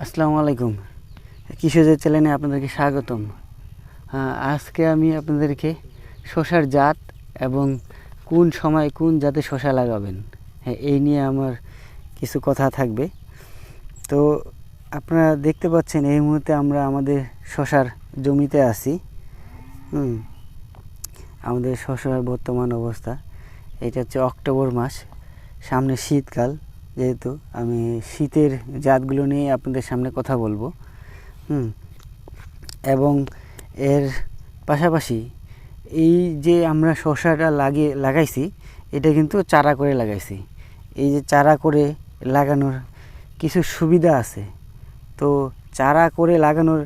আসসালামু আলাইকুম। কৃষিজ চ্যানেলে আপনাদেরকে স্বাগতম। আজকে আমি আপনাদেরকে শসার জাত এবং কোন সময় কোন জাতে শসা লাগাবেন এই নিয়ে আমার কিছু কথা থাকবে। তো আপনারা দেখতে পাচ্ছেন এই মুহূর্তে আমরা আমাদের শসার জমিতে আছি। আমাদের শসার বর্তমান অবস্থা এটা হচ্ছে অক্টোবর মাস, সামনে শীতকাল, যেহেতু আমি শীতের জাতগুলো নিয়ে আপনাদের সামনে কথা বলবো। এবং এর পাশাপাশি এই যে আমরা শসাটা লাগাইছি এটা কিন্তু চারা করে লাগাইছি। এই যে চারা করে লাগানোর কিছু সুবিধা আছে। তো চারা করে লাগানোর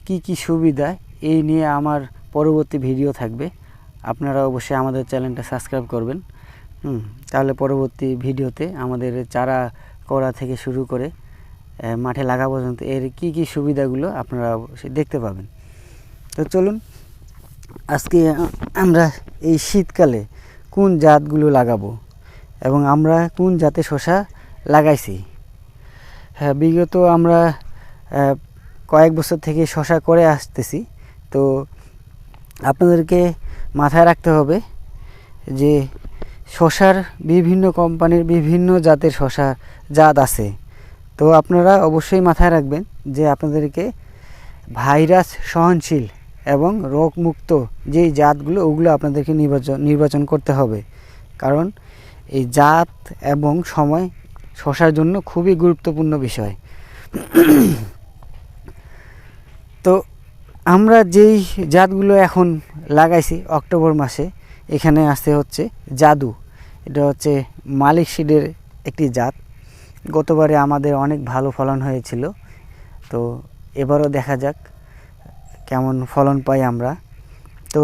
কি কি সুবিধা এই নিয়ে আমার পরবর্তী ভিডিও থাকবে। আপনারা অবশ্যই আমাদের চ্যানেলটা সাবস্ক্রাইব করবেন। তাহলে পরবর্তী ভিডিওতে আমাদের চারা করা থেকে শুরু করে মাঠে লাগা পর্যন্ত এর কি কি সুবিধাগুলো আপনারা অবশ্যই দেখতে পাবেন। তো চলুন আজকে আমরা এই শীতকালে কোন জাতগুলো লাগাবো এবং আমরা কোন জাতে শসা লাগাইছি। বিগত আমরা কয়েক বছর থেকে শসা করে আসতেছি। তো আপনাদেরকে মাথায় রাখতে হবে যে শসার বিভিন্ন কোম্পানির বিভিন্ন জাতের শসা জাত আছে। তো আপনারা অবশ্যই মাথায় রাখবেন যে আপনাদেরকে ভাইরাস সহনশীল এবং রোগমুক্ত যেই জাতগুলো ওগুলো আপনাদেরকে নির্বাচন করতে হবে, কারণ এই জাত এবং সময় শসার জন্য খুবই গুরুত্বপূর্ণ বিষয়। তো আমরা যেই জাতগুলো এখন লাগাইছি অক্টোবর মাসে, এখানে আসতে হচ্ছে জাদু। এটা হচ্ছে মালিক সিডের একটি জাত। গতবারে আমাদের অনেক ভালো ফলন হয়েছিল। তো এবারও দেখা যাক কেমন ফলন পাই আমরা। তো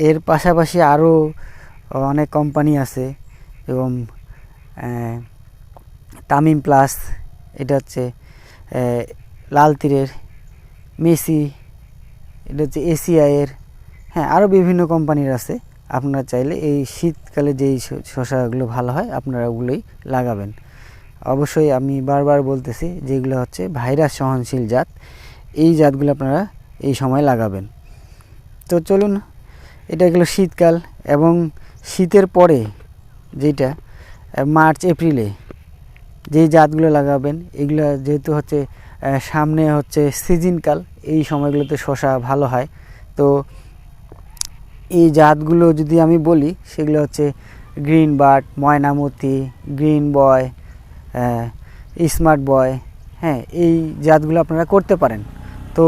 এর পাশাপাশি আরও অনেক কোম্পানি আছে, এবং তামিম প্লাস, এটা হচ্ছে লাল তীরের, মেসি, এটা হচ্ছে এসিআইয়ের, আরও বিভিন্ন কোম্পানির আছে। আপনারা চাইলে এই শীতকালে যেই শসাগুলো ভালো হয় আপনারা ওগুলোই লাগাবেন। অবশ্যই আমি বারবার বলতেছি যেগুলো হচ্ছে ভাইরাস সহনশীল জাত, এই জাতগুলো আপনারা এই সময় লাগাবেন। তো চলুন, এটা গেলো শীতকাল। এবং শীতের পরে যেটা মার্চ এপ্রিলে যেই জাতগুলো লাগাবেন, এগুলো যেহেতু হচ্ছে সামনে হচ্ছে সিজনকাল, এই সময়গুলোতে শসা ভালো হয়। তো এই জাতগুলো যদি আমি বলি সেগুলো হচ্ছে গ্রিন বার্ড, ময়নামতি, গ্রিন বয়, স্মার্ট বয়, এই জাতগুলো আপনারা করতে পারেন। তো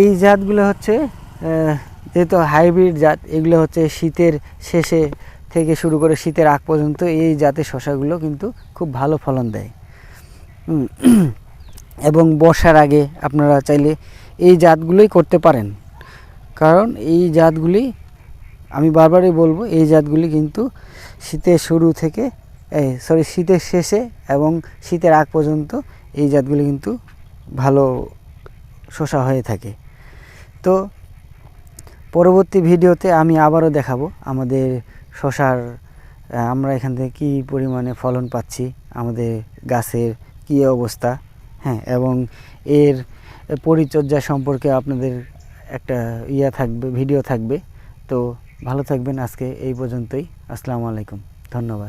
এই জাতগুলো হচ্ছে যেহেতু হাইব্রিড জাত, এগুলো হচ্ছে শীতের শেষে থেকে শুরু করে শীতের আগ পর্যন্ত এই জাতের শসাগুলো কিন্তু খুব ভালো ফলন দেয়। এবং বর্ষার আগে আপনারা চাইলে এই জাতগুলোই করতে পারেন, কারণ এই জাতগুলি আমি বারবারই বলবো, এই জাতগুলি কিন্তু শীতের শুরু থেকে শীতের শেষে এবং শীতের আগ পর্যন্ত এই জাতগুলি কিন্তু ভালো শসা হয়ে থাকে। তো পরবর্তী ভিডিওতে আমি আবারও দেখাবো আমাদের শসার আমরা এখান থেকে কী পরিমাণে ফলন পাচ্ছি, আমাদের গাছের কী অবস্থা, এবং এর পরিচর্যা সম্পর্কে আপনাদের একটা ভিডিও থাকবে। তো ভালো থাকবেন। আজকে এই পর্যন্তই। আসসালামু আলাইকুম, ধন্যবাদ।